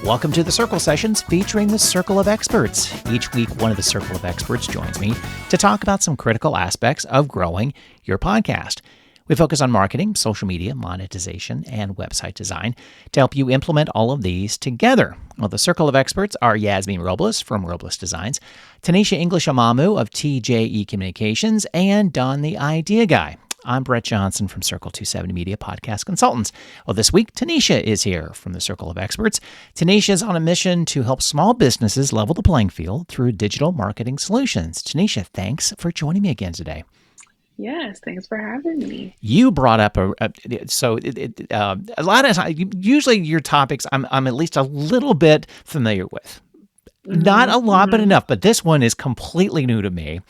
Welcome to the Circle Sessions featuring the Circle of Experts. Each week, one of the Circle of Experts joins me to talk about some critical aspects of growing your podcast. We focus on marketing, social media, monetization, and website design to help you implement all of these together. Well, the Circle of Experts are Yasmin Robles from Robles Designs, Tonnisha English Amamu of TJE Communications, and Don the Idea Guy. I'm Brett Johnson from Circle 270 Media Podcast Consultants. Well, this week, Tonnisha is here from the Circle of Experts. Tonnisha is on a mission to help small businesses level the playing field through digital marketing solutions. Tonnisha, thanks for joining me again today. Yes, thanks for having me. You brought up a lot of times, usually your topics I'm at least a little bit familiar with. Not a lot, but enough. But this one is completely new to me.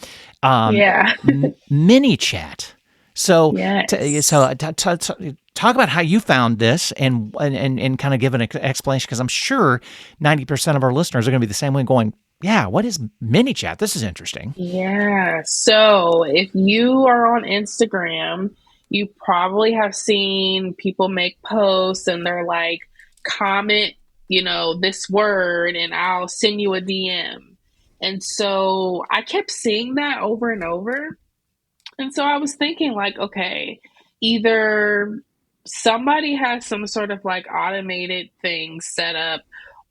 Minichat. So, yes. Talk about how you found this and kind of give an explanation, because I'm sure 90% of our listeners are going to be the same way, going, yeah, what is Minichat? This is interesting. Yeah. So if you are on Instagram, you probably have seen people make posts and they're like, comment, this word and I'll send you a DM. And so I kept seeing that over and over. And so I was thinking like, okay, either somebody has some sort of like automated thing set up,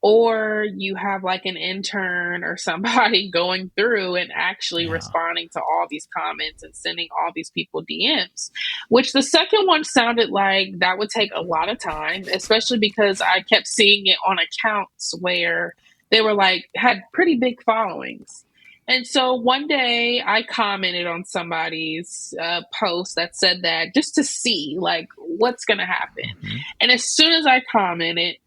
or you have like an intern or somebody going through and actually responding to all these comments and sending all these people DMs, which the second one sounded like that would take a lot of time, especially because I kept seeing it on accounts where they were like, had pretty big followings. And so one day I commented on somebody's post that said that, just to see like what's going to happen. Mm-hmm. And as soon as I commented,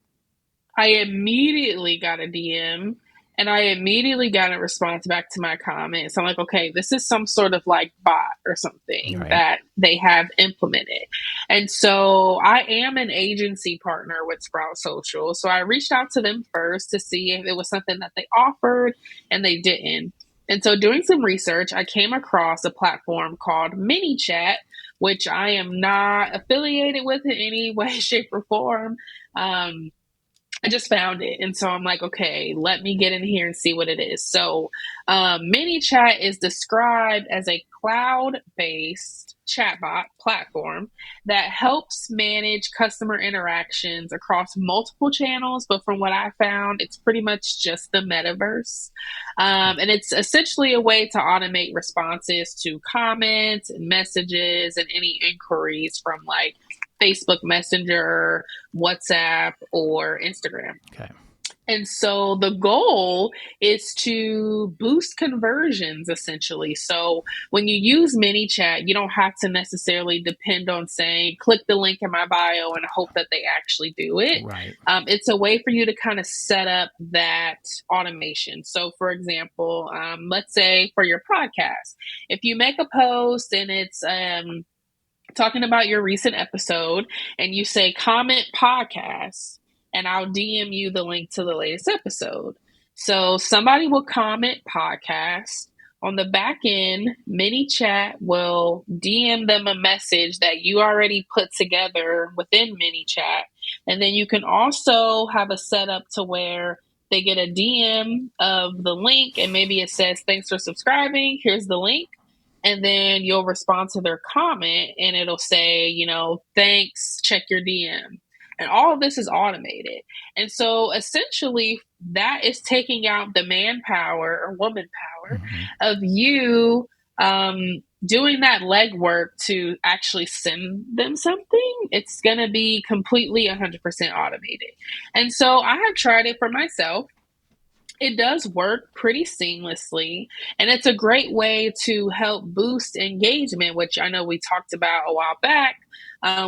I immediately got a DM and I immediately got a response back to my comment. So I'm like, okay, this is some sort of like bot or something that they have implemented. And so I am an agency partner with Sprout Social. So I reached out to them first to see if it was something that they offered, and they didn't. And so doing some research, I came across a platform called Minichat, which I am not affiliated with in any way, shape, or form. I just found it. And so I'm like, okay, let me get in here and see what it is. So Minichat is described as a cloud-based chatbot platform that helps manage customer interactions across multiple channels. But from what I found, it's pretty much just the metaverse. And it's essentially a way to automate responses to comments and messages and any inquiries from like Facebook Messenger, WhatsApp, or Instagram. Okay. And so the goal is to boost conversions, essentially. So when you use Minichat, you don't have to necessarily depend on saying, click the link in my bio and hope that they actually do it. Right. It's a way for you to kind of set up that automation. So for example, let's say for your podcast, if you make a post and it's talking about your recent episode and you say comment podcast, and I'll DM you the link to the latest episode. So somebody will comment podcast. On the back end, Minichat will DM them a message that you already put together within Minichat. And then you can also have a setup to where they get a DM of the link and maybe it says, thanks for subscribing. Here's the link. And then you'll respond to their comment and it'll say, thanks, check your DM. And all of this is automated. And so essentially that is taking out the manpower or woman power of you doing that legwork to actually send them something. It's going to be completely 100% automated. And so I have tried it for myself. It does work pretty seamlessly, and it's a great way to help boost engagement, which I know we talked about a while back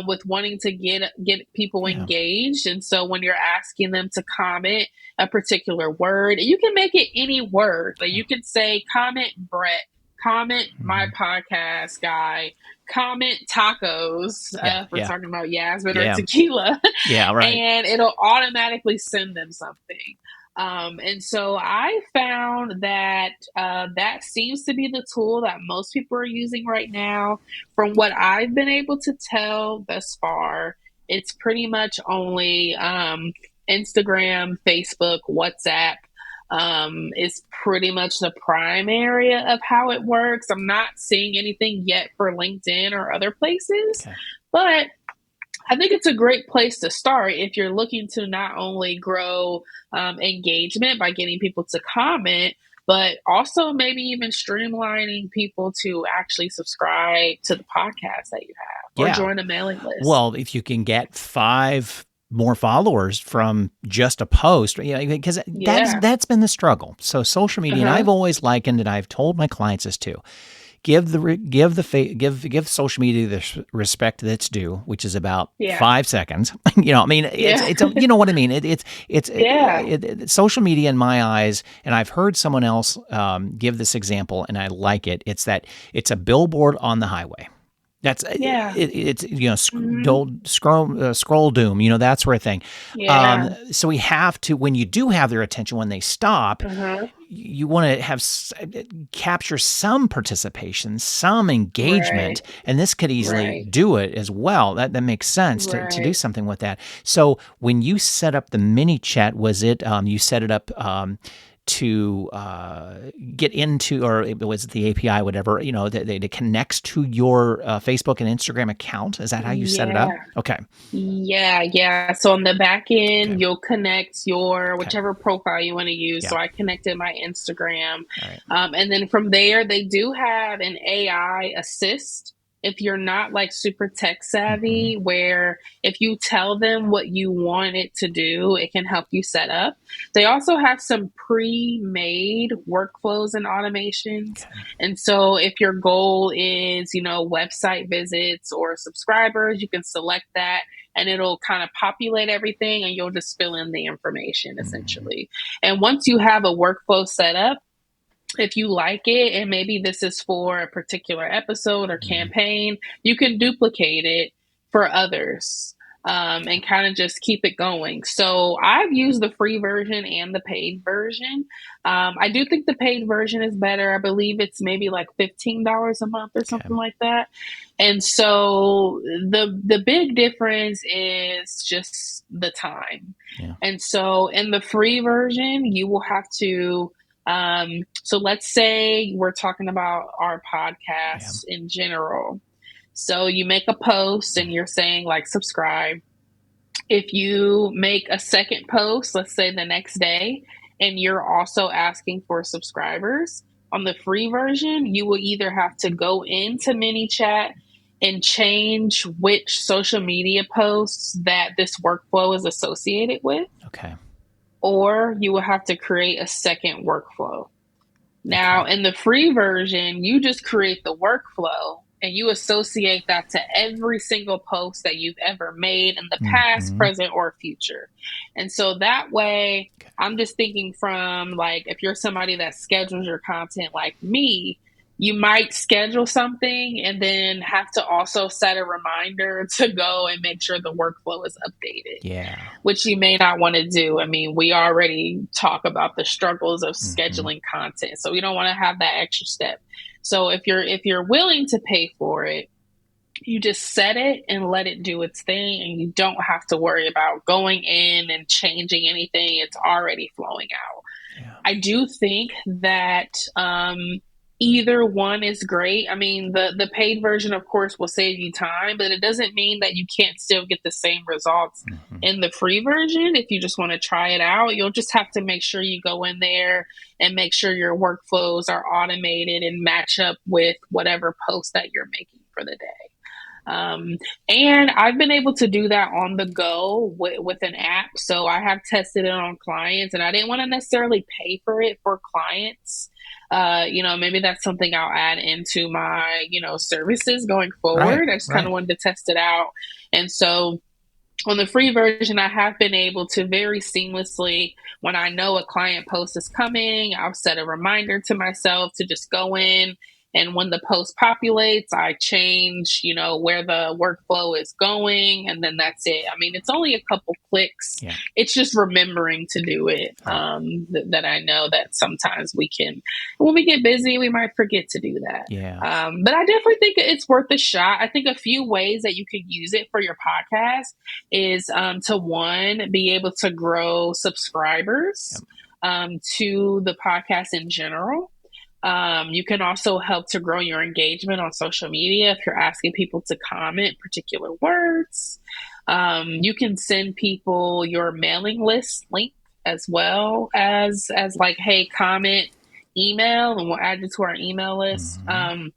with wanting to get people engaged. And so when you're asking them to comment a particular word, you can make it any word. Like you could say, comment Brett, comment my podcast guy, comment tacos if we're talking about Yasmin or tequila. And it'll automatically send them something. And so I found that that seems to be the tool that most people are using right now. From what I've been able to tell thus far, it's pretty much only Instagram, Facebook, WhatsApp is pretty much the prime area of how it works. I'm not seeing anything yet for LinkedIn or other places, Okay. but I think it's a great place to start if you're looking to not only grow engagement by getting people to comment, but also maybe even streamlining people to actually subscribe to the podcast that you have or Yeah. join a mailing list. Well, if you can get 5 more followers from just a post, because Yeah. that's been the struggle. So social media, and Uh-huh. I've always likened it. I've told my clients this too. Give social media the respect that it's due, which is about Yeah. 5 seconds. I mean, Yeah. it's you know what I mean. Yeah. Social media in my eyes, and I've heard someone else give this example, and I like it. It's that it's a billboard on the highway. That's Yeah. it's Hmm. scroll doom, that sort of thing. Yeah. So we have to, when you do have their attention, when they stop, Uh-huh. you want to capture some participation, some engagement, Right. and this could easily Right. do it as well. That makes sense to do Right. something with that. So when you set up the mini chat, was it you set it up to get into, or was it the API, whatever, that it connects to your Facebook and Instagram account? Is that how you set it up? Yeah. Okay. Yeah, yeah. So on the back Okay. end, you'll connect your Okay. whichever profile you want to use. Yeah. So I connected my Instagram. All right. And then from there, they do have an AI assist if you're not like super tech Mm-hmm. savvy, where if you tell them what you want it to do, it can help you set up. They also have some pre made workflows and automations. Okay. And so if your goal is, website visits or subscribers, you can select that and it'll kind of populate everything and you'll just fill in the information Mm-hmm. essentially. And once you have a workflow set up, if you like it and maybe this is for a particular episode or Mm-hmm. campaign, you can duplicate it for others Okay. and kind of just keep it going. So I've used the free version and the paid version. I do think the paid version is better. I believe it's maybe like $15 a month or Okay. something like that. And so the big difference is just the time. Yeah. And so in the free version, you will have to so let's say we're talking about our Yeah. podcasts in general. So you make a post and you're saying like subscribe. If you make a second post, let's say the next day, and you're also asking for subscribers on the free version, you will either have to go into MiniChat and change which social media posts that this workflow is associated with, Okay. or you will have to create a second workflow. Okay. Now, in the free version, you just create the workflow and you associate that to every single post that you've ever made in the past, Mm-hmm. present, or future. And so that way, Okay. I'm just thinking from like if you're somebody that schedules your content like me, you might schedule something and then have to also set a reminder to go and make sure the workflow is updated, Yeah. which you may not want to do. I mean, we already talk about the struggles of Mm-hmm. scheduling content, so we don't want to have that extra step. So if you're willing to pay for it, you just set it and let it do its thing, and you don't have to worry about going in and changing anything. It's already flowing out. Yeah. I do think that either one is great. I mean, the paid version, of course, will save you time, but it doesn't mean that you can't still get the same results Mm-hmm. in the free version. If you just want to try it out, you'll just have to make sure you go in there and make sure your workflows are automated and match up with whatever post that you're making for the day. And I've been able to do that on the go with an app. So I have tested it on clients, and I didn't want to necessarily pay for it for clients. Maybe that's something I'll add into my, services going Right. forward. I just kind Right. of wanted to test it out. And so on the free version, I have been able to very seamlessly, when I know a client post is coming, I'll set a reminder to myself to just go in And when the post populates, I change, where the workflow is going, and then that's it. I mean, it's only a couple clicks. Yeah. It's just remembering to do it. Right. That I know that sometimes when we get busy, we might forget to do that. Yeah. But I definitely think it's worth a shot. I think a few ways that you could use it for your podcast is to one, be able to grow subscribers to the podcast in general. You can also help to grow your engagement on social media if you're asking people to comment particular words. You can send people your mailing list link as well as like, hey, comment, email, and we'll add you to our email list. And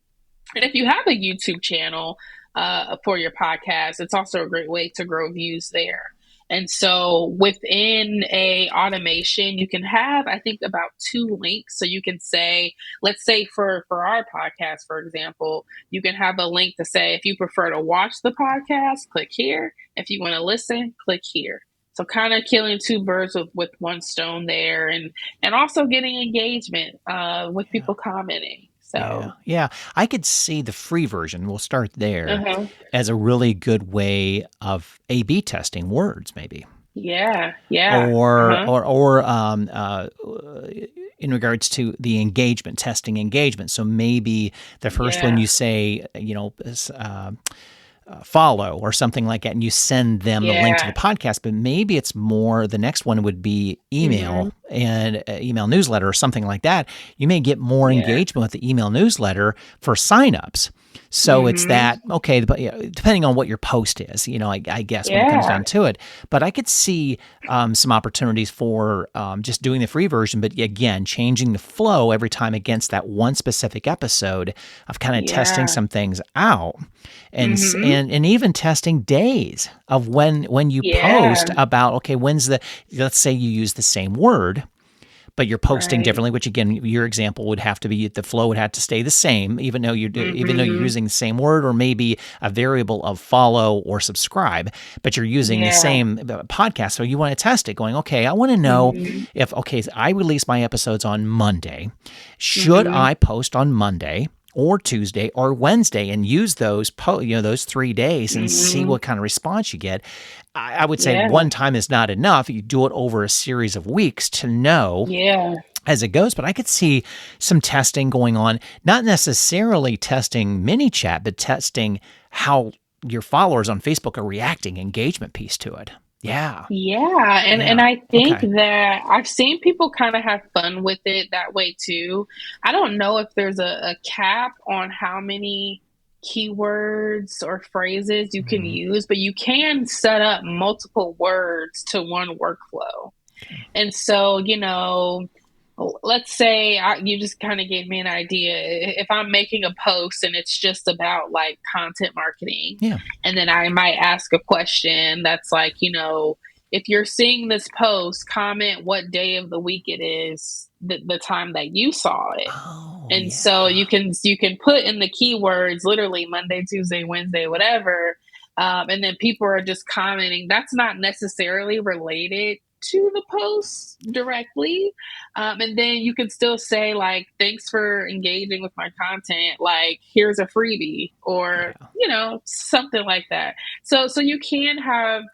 if you have a YouTube channel for your podcast, it's also a great way to grow views there. And so within a automation, you can have, I think, about 2 links. So you can say, let's say for our podcast, for example, you can have a link to say, if you prefer to watch the podcast, click here. If you want to listen, click here. So kind of killing 2 birds with one stone there, and also getting engagement with people commenting. So Yeah. I could see the free version. We'll start there uh-huh. as a really good way of A/B testing words, maybe. Yeah. Or Uh-huh. in regards to the engagement, testing engagement. So maybe the first one Yeah. you say, follow or something like that, and you send them the link to the Yeah. podcast. But maybe it's more, the next one would be email Mm-hmm. and email newsletter or something like that. You may get more Yeah. engagement with the email newsletter for signups. So it's Mm-hmm. that, okay, but depending on what your post is, I guess when it comes Yeah. down to it. But I could see some opportunities for just doing the free version, but again, changing the flow every time against that one specific episode of kind of testing Yeah. some things out. And Mm-hmm. and even testing days of when you post Yeah. about, okay, let's say you use the same word, but you're posting Right. differently, which again, your example would have to be, the flow would have to stay the same, even though you're Mm-hmm. using the same word, or maybe a variable of follow or subscribe, but you're using the Yeah. same podcast. So you want to test it, going, okay, I want to know Mm-hmm. if, okay, I release my episodes on Monday. Should Mm-hmm. I post on Monday or Tuesday or Wednesday, and use those those 3 days and see Mm-hmm. what kind of response you get? I would say Yeah. one time is not enough. You do it over a series of weeks to know Yeah. as it goes. But I could see some testing going on, not necessarily testing Minichat, but testing how your followers on Facebook are reacting, engagement piece to it. Yeah. Yeah, and Yeah. I think Okay. that I've seen people kind of have fun with it that way too. I don't know if there's a cap on how many keywords or phrases you can Mhm. use, but you can set up multiple words to one workflow. Okay. And so, let's say you just kind of gave me an idea. If I'm making a post and it's just about like content marketing, Yeah. and then I might ask a question that's like, if you're seeing this post, comment what day of the week it is, the time that you saw it. Oh, And so yeah. you can put in the keywords literally Monday, Tuesday, Wednesday, whatever, and then people are just commenting. That's not necessarily related to the post directly, and then you can still say like, "Thanks for engaging with my content. Like, here's a freebie," or Yeah. something like that. So you can have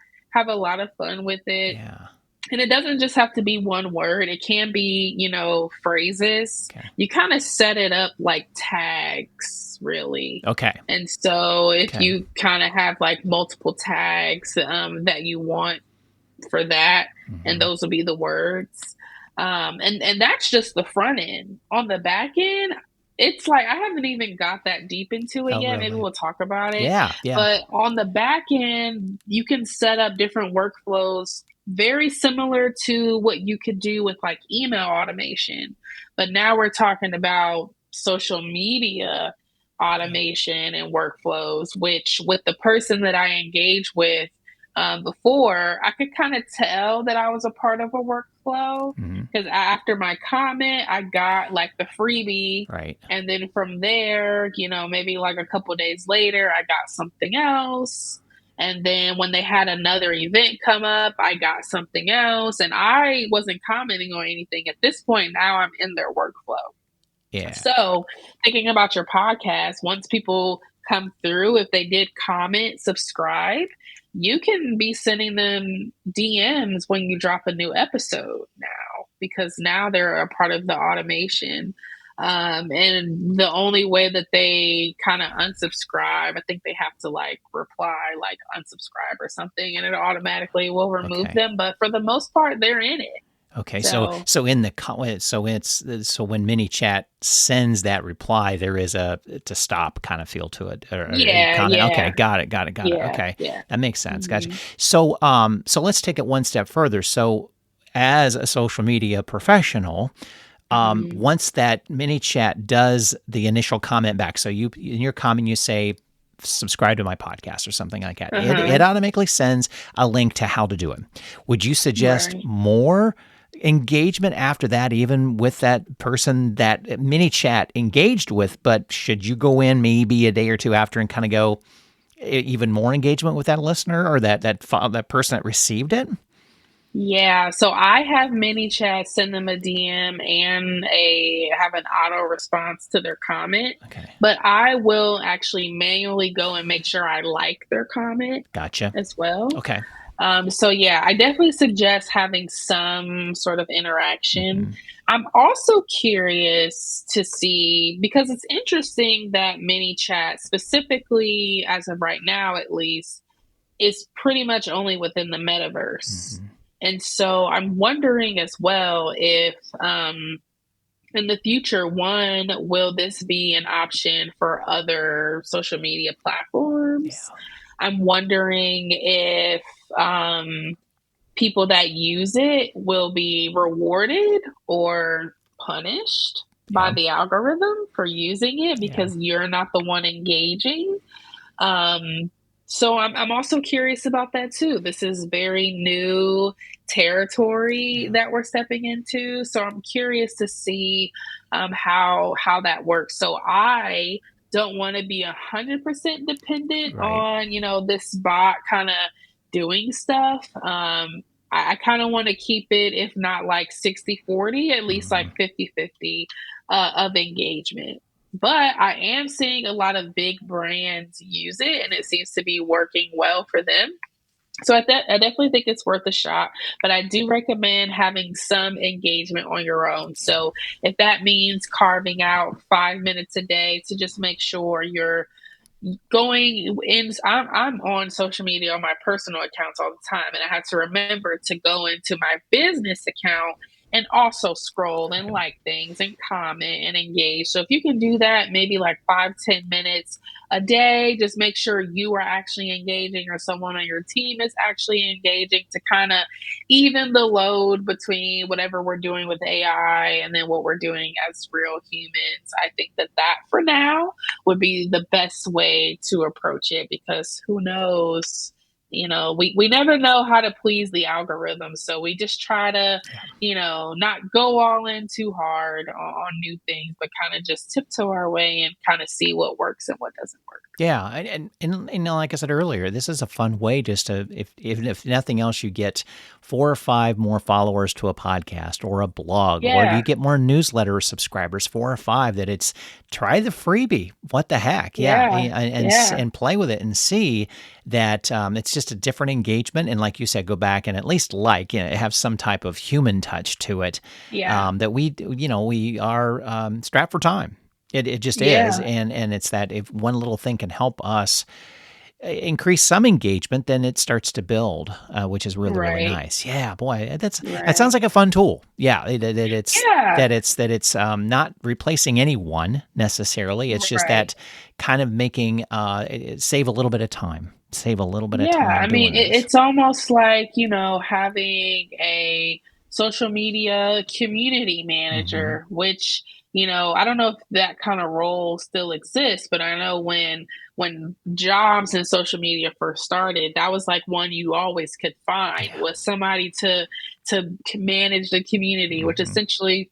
a lot of fun with it. Yeah. And it doesn't just have to be one word. It can be, phrases. Okay. You kind of set it up like tags, really. Okay. And so if Okay. you kind of have like multiple tags that you want for that, and Mhm. those will be the words. And that's just the front end. On the back end, it's like I haven't even got that deep into it Oh, yet. Maybe really? we'll talk about it. Yeah. Yeah. But on the back end, you can set up different workflows very similar to what you could do with like email automation. But now we're talking about social media Yeah. automation and workflows, which with the person that I engage with before, I could kind of tell that I was a part of a workflow Mhm. because after my comment, I got like the freebie. Right. And then from there, maybe like a couple days later, I got something else. And then when they had another event come up, I got something else. And I wasn't commenting on anything at this point. Now I'm in their workflow. Yeah. So, thinking about your podcast, once people come through, if they did comment, subscribe, you can be sending them DMs when you drop a new episode now, because now they're a part of the automation. And the only way that they kind of unsubscribe, I think they have to like reply, like unsubscribe or something, and it automatically will remove Okay. them. But for the most part, they're in it. Okay, so So, so in the so when Minichat sends that reply, there is a to stop kind of feel to it, or a yeah, comment. Okay, yeah, got it. yeah, Okay, yeah. that makes sense. Gotcha. Mhm. So let's take it one step further. So as a social media professional, Mhm. once that Minichat does the initial comment back, so you in your comment you say subscribe to my podcast or something like that. It Uh-huh. automatically sends a link to how to do it. Would you suggest Right. more engagement after that, even with that person that Minichat engaged with? But should you go in maybe a day or two after and kind of go even more engagement with that listener or that person that received it? Yeah, so I have many chats, send them a DM and a have an auto response to their comment, Okay, but I will actually manually go and make sure I like their comment gotcha. as well. Okay. So yeah, I definitely suggest having some sort of interaction. Hmm. I'm also curious to see, because it's interesting that mini chat, specifically as of right now at least, is pretty much only within the metaverse. Hmm. And so I'm wondering as well if in the future, one, will this be an option for other social media platforms? Yeah. I'm wondering if people that use it will be rewarded or punished by Yeah. the algorithm for using it Yeah. because you're not the one engaging. Um, so I'm also curious about that too. This is very new territory Yeah. that we're stepping into. So I'm curious to see how that works. So I don't want to be 100% dependent Right. on this bot kind of doing stuff. I kind of want to keep it, if not like 60-40, at least like Hmm. 50-50 of engagement. But I am seeing a lot of big brands use it, and it seems to be working well for them. So I definitely think it's worth a shot, but I do recommend having some engagement on your own. Yeah. So if that means carving out 5 minutes a day to just make sure you're going in, I'm on social media on my personal accounts all the time, and I had to remember to go into my business account and also scroll and Right. like things and comment and engage. So if you can do that maybe like 5-10 minutes a day, just make sure you are actually engaging or someone on your team is actually engaging, to kind of even the load between whatever we're doing with AI and then what we're doing as real humans. I think that for now would be the best way to approach it, because who knows, we never know how to please the algorithm, so we just try to Yeah. not go all in too hard on new things, but kind of just tiptoe our way and kind of see what works and what doesn't work. Yeah, and like I said earlier, this is a fun way just to, if even if nothing else, you get 4 or 5 more followers to a podcast or a blog, or you Yeah, get more newsletter subscribers, 4 or 5. That it's try the freebie. What the heck? Yeah, yeah, yeah, and play with it and see that it's just a different engagement. And like you said, go back and at least have some type of human touch to it. yeah, That we are strapped for time. It just is, yeah, and it's that if one little thing can help us increase some engagement, then it starts to build, which is really right, nice. Yeah, boy, that sounds right, like a fun tool. Yeah, yeah, that it's not replacing anyone necessarily. It's just right. that kind of making save a little bit of time, Yeah, I mean, doing this. it's almost like, having a social media community Hmm. manager, which, I don't know if that kind of role still exists, but I know when jobs in social media first started, that was like one you always could find, Yeah. was somebody to manage the community, which Hmm. essentially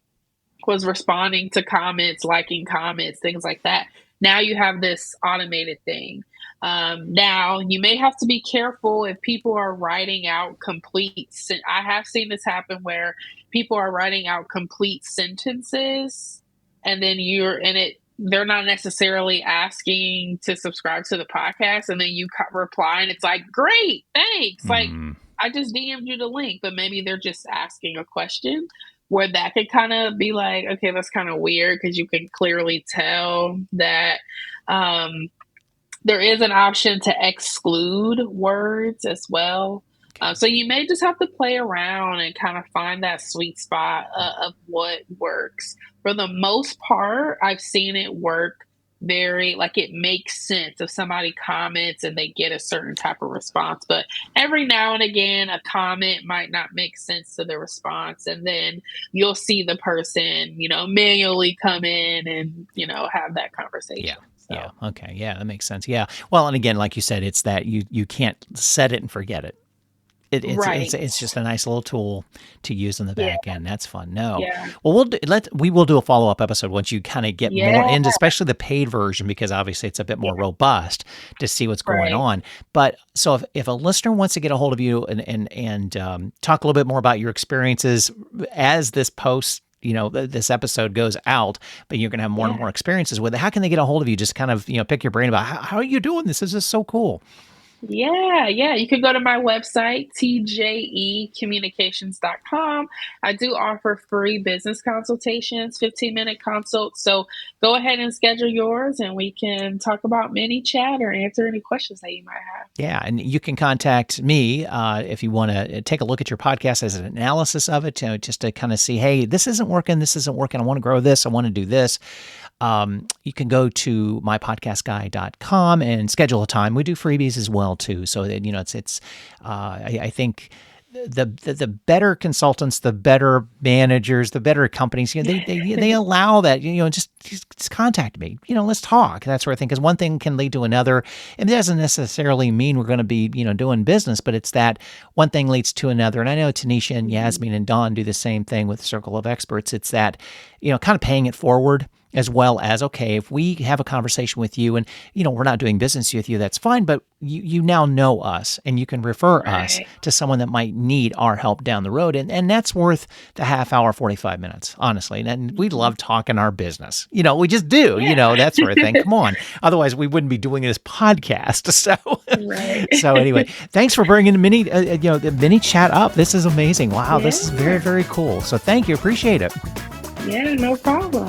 was responding to comments, liking comments, things like that. Now you have this automated thing. Now you may have to be careful if people are writing out I have seen this happen where people are writing out complete sentences and then you're in it. They're not necessarily asking to subscribe to the podcast, and then you reply, and it's like, "Great, thanks." Like, Mm, I just DM'd you the link, but maybe they're just asking a question where that could kind of be like, okay, that's kind of weird because you can clearly tell that um, there is an option to exclude words as well. So you may just have to play around and kind of find that sweet spot of what works. For the most part, I've seen it work very like it makes sense if somebody comments and they get a certain type of response. But every now and again, a comment might not make sense to the response. And then you'll see the person, manually come in and, have that yeah. conversation. Yeah. So. Okay. Yeah, that makes sense. Yeah. Well, and again, like you said, it's that you can't set it and forget it. Right. It's just a nice little tool to use in the Yeah. back end. That's fun. No, Yeah. well, we will do a follow up episode once you kind of get more Yeah. into, especially the paid version, because obviously it's a bit more Yeah. robust to see what's going Right. on. But so if a listener wants to get a hold of you and talk a little bit more about your experiences as this post, this episode goes out, but you're going to have more and Yeah. more experiences with it. How can they get a hold of you? Just kind of, pick your brain about how are you doing this? This is so cool. Yeah, yeah. You can go to my website, tjecommunications.com. I do offer free business consultations, 15-minute consults. So go ahead and schedule yours and we can talk about Minichat or answer any questions that you might have. Yeah, and you can contact me if you want to take a look at your podcast as an analysis of it, just to kind of see, hey, this isn't working. I want to grow this. I want to do this. You can go to mypodcastguy.com and schedule a time. We do freebies as well too. So that, I think the better consultants, the better managers, the better companies, they allow that, just contact me, let's talk, that sort of thing. Because one thing can lead to another. And it doesn't necessarily mean we're going to be, doing business, but it's that one thing leads to another. And I know Tonnisha and Yasmin and Dawn do the same thing with Circle of Experts. It's that, kind of paying it forward, as well as, okay, if we have a conversation with you and, we're not doing business with you, that's fine, but you now know us and you can refer us Right. to someone that might need our help down the road. And that's worth the half hour, 45 minutes, honestly. And we love talking our business. We just do, Yeah. that sort of thing. Come on. Otherwise, we wouldn't be doing this podcast. So, Right. so anyway, thanks for bringing the Minichat up. This is amazing. Wow. This is very, Yeah. very cool. So thank you. Appreciate it. Yeah, no problem.